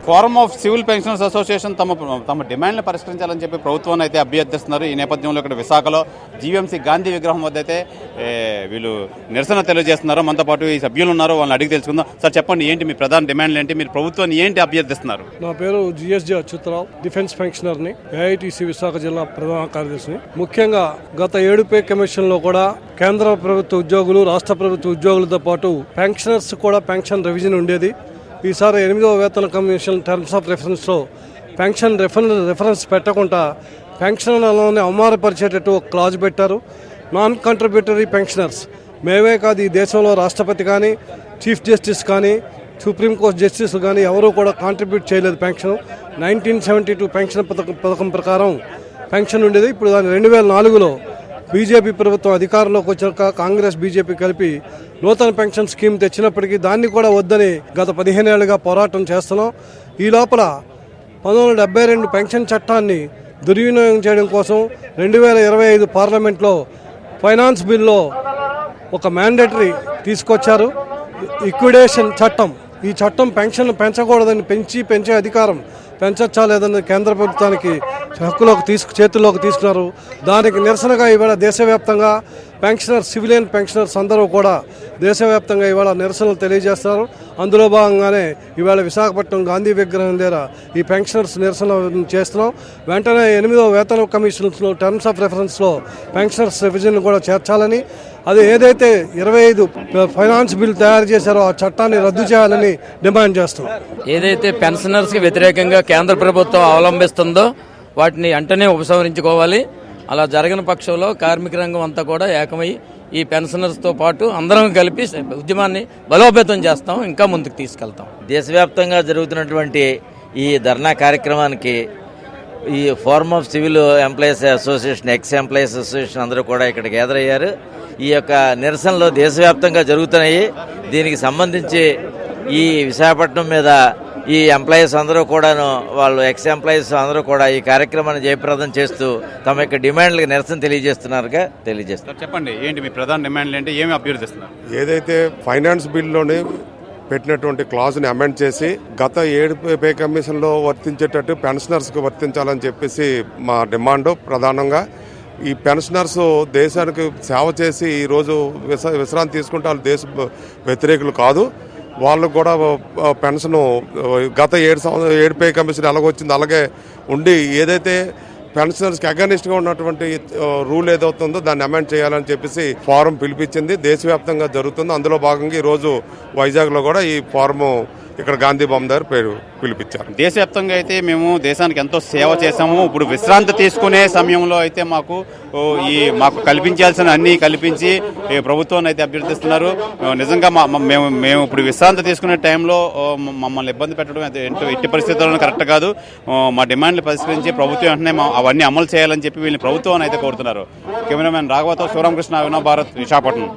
Forum of civil pensioners association తమ డిమాండ్లు పరిష్కరించాలని చెప్పి ప్రభుత్వాన్ని అయితే అభ్యర్థిస్తున్నారు. ఈ నేపథ్యంలో ఇక్కడ విశాఖలో జీవీఎంసీ గాంధీ విగ్రహం వద్ద అయితే వీళ్ళు నిరసన తెలియజేస్తున్నారు. మనతో పాటు ఈ సభ్యులు ఉన్నారు, వాళ్ళని అడిగి తెలుసుకుందాం. సార్ చెప్పండి, ఏంటి మీ ప్రధాన డిమాండ్లు ఏంటి? మీరు ప్రభుత్వాన్ని ఏంటి అభ్యర్థిస్తున్నారు? నా పేరు జిఎస్జి అచ్యుతరావు, డిఫెన్స్ పెన్షనర్ని, ఏఐటీసీ విశాఖ జిల్లా ప్రధాన కార్యదర్శిని. ముఖ్యంగా గత 7 పే కమిషన్ లో కూడా కేంద్ర ప్రభుత్వ ఉద్యోగులు, రాష్ట్ర ప్రభుత్వ ఉద్యోగులతో పాటు పెన్షనర్స్ కూడా పెన్షన్ రివిజన్ ఉండేది. ఈసారి 8వ వేతన కమిషన్ టర్మ్స్ ఆఫ్ రెఫరెన్స్లో పెన్షన్ రెఫరెన్స్ పెట్టకుండా పెన్షన్లలోనే అవమానపరిచేటట్టు ఒక క్లాజ్ పెట్టారు. నాన్ కంట్రిబ్యూటరీ పెన్షనర్స్ మేమే కాదు, ఈ దేశంలో రాష్ట్రపతి కానీ, చీఫ్ జస్టిస్ కానీ, సుప్రీంకోర్టు జస్టిస్ కానీ ఎవరూ కూడా కాంట్రిబ్యూట్ చేయలేదు పెన్షన్. 1972 పెన్షన్ పథకం ప్రకారం పెన్షన్ ఉండేది. ఇప్పుడు దాన్ని 2004లో బీజేపీ ప్రభుత్వం అధికారంలోకి వచ్చాక కాంగ్రెస్ బీజేపీ కలిపి నూతన పెన్షన్ స్కీమ్ తెచ్చినప్పటికీ దాన్ని కూడా వద్దని గత 15 ఏళ్లుగా పోరాటం చేస్తున్నాం. ఈ లోపల 1972 పెన్షన్ చట్టాన్ని దుర్వినియోగం చేయడం కోసం 2025 పార్లమెంట్లో ఫైనాన్స్ బిల్లో ఒక మ్యాండేటరీ తీసుకొచ్చారు, ఈక్విడేషన్ చట్టం. ఈ చట్టం పెన్షన్ పెంచకూడదని పెంచే అధికారం పెంచచ్చా లేదని కేంద్ర ప్రభుత్వానికి చేతుల్లోకి తీసుకున్నారు. దానికి నిరసనగా ఇవాళ దేశవ్యాప్తంగా పెన్షనర్, సివిలియన్ పెన్షనర్స్ అందరూ కూడా దేశవ్యాప్తంగా ఇవాళ నిరసనలు తెలియజేస్తారు. అందులో భాగంగానే ఇవాళ విశాఖపట్నం గాంధీ విగ్రహం దగ్గర ఈ పెన్షనర్స్ నిరసన చేస్తున్నాం. వెంటనే 8వ వేతన కమిషన్స్లో టర్మ్స్ ఆఫ్ రెఫరెన్స్లో పెన్షనర్స్ రివిజన్ కూడా చేర్చాలని, అది ఏదైతే 25 ఫైనాన్స్ బిల్ తయారు చేశారో ఆ చట్టాన్ని రద్దు చేయాలని డిమాండ్ చేస్తున్నాం. ఏదైతే పెన్షనర్స్కి వ్యతిరేకంగా కేంద్ర ప్రభుత్వం అవలంబిస్తుందో వాటిని వెంటనే ఉపసంహరించుకోవాలి. అలా జరగని పక్షంలో కార్మిక రంగం అంతా కూడా ఏకమై ఈ పెన్షనర్స్తో పాటు అందరం కలిపి ఉద్యమాన్ని బలోపేతం చేస్తాం, ఇంకా ముందుకు తీసుకెళ్తాం. దేశవ్యాప్తంగా జరుగుతున్నటువంటి ఈ ధర్నా కార్యక్రమానికి ఈ forum of civil employees association, X employees association అందరూ కూడా ఇక్కడ గ్యాదర్ అయ్యారు. ఈ యొక్క నిరసనలు దేశవ్యాప్తంగా జరుగుతున్నాయి. దీనికి సంబంధించి ఈ విశాఖపట్నం మీద ఈ ఎంప్లాయీస్ అందరూ కూడాను, వాళ్ళు ఎక్స్ ఎంప్లాయీస్ అందరూ కూడా ఈ కార్యక్రమాన్ని జయప్రదం చేస్తూ తమ యొక్క డిమాండ్లకు నిరసన తెలియజేస్తున్నారు. చెప్పండి, ఏంటి మీ ప్రధాన డిమాండ్లు ఏంటి, ఏమి అభ్యర్థిస్తున్నారు? ఏదైతే ఫైనాన్స్ బిల్లోని పెట్టినటువంటి క్లాజ్ని అమెండ్ చేసి గత 7 పే కమిషన్లో వర్తించేటట్టు పెన్షనర్స్కి వర్తించాలని చెప్పేసి మా డిమాండ్. ప్రధానంగా ఈ పెన్షనర్స్ దేశానికి సేవ చేసి ఈరోజు విశ్రాంతి తీసుకుంటే వాళ్ళు దేశ వ్యతిరేకులు కాదు. వాళ్ళకు కూడా పెన్షన్ గత 7 పే కమిషన్ ఎలాగొచ్చింది అలాగే ఉండి ఏదైతే పెన్షనర్స్కి అగనిస్ట్గా ఉన్నటువంటి రూల్ ఏదవుతుందో దాన్ని అమెండ్ చేయాలని చెప్పేసి ఫోరం పిలిపించింది. దేశవ్యాప్తంగా జరుగుతుంది. అందులో భాగంగా ఈరోజు వైజాగ్లో కూడా ఈ ఫోరము ఇక్కడ గాంధీ బొమ్మ దగ్గర పిలిపించారు. దేశవ్యాప్తంగా అయితే మేము దేశానికి ఎంతో సేవ చేశాము. ఇప్పుడు విశ్రాంతి తీసుకునే సమయంలో అయితే మాకు కల్పించాల్సిన అన్ని కల్పించి ప్రభుత్వాన్ని అయితే అభ్యర్థిస్తున్నారు. నిజంగా మేము ఇప్పుడు విశ్రాంతి తీసుకునే టైంలో మమ్మల్ని ఇబ్బంది పెట్టడం ఎట్టి పరిస్థితుల్లో కరెక్ట్ కాదు. మా డిమాండ్లు పరిష్కరించి ప్రభుత్వం వెంటనే అవన్నీ అమలు చేయాలని చెప్పి వీళ్ళని ప్రభుత్వాన్ని అయితే కోరుతున్నారు. కెమెరామెన్ రాఘవతో శివరామకృష్ణ, వినోద్ భారత్, విశాఖపట్నం.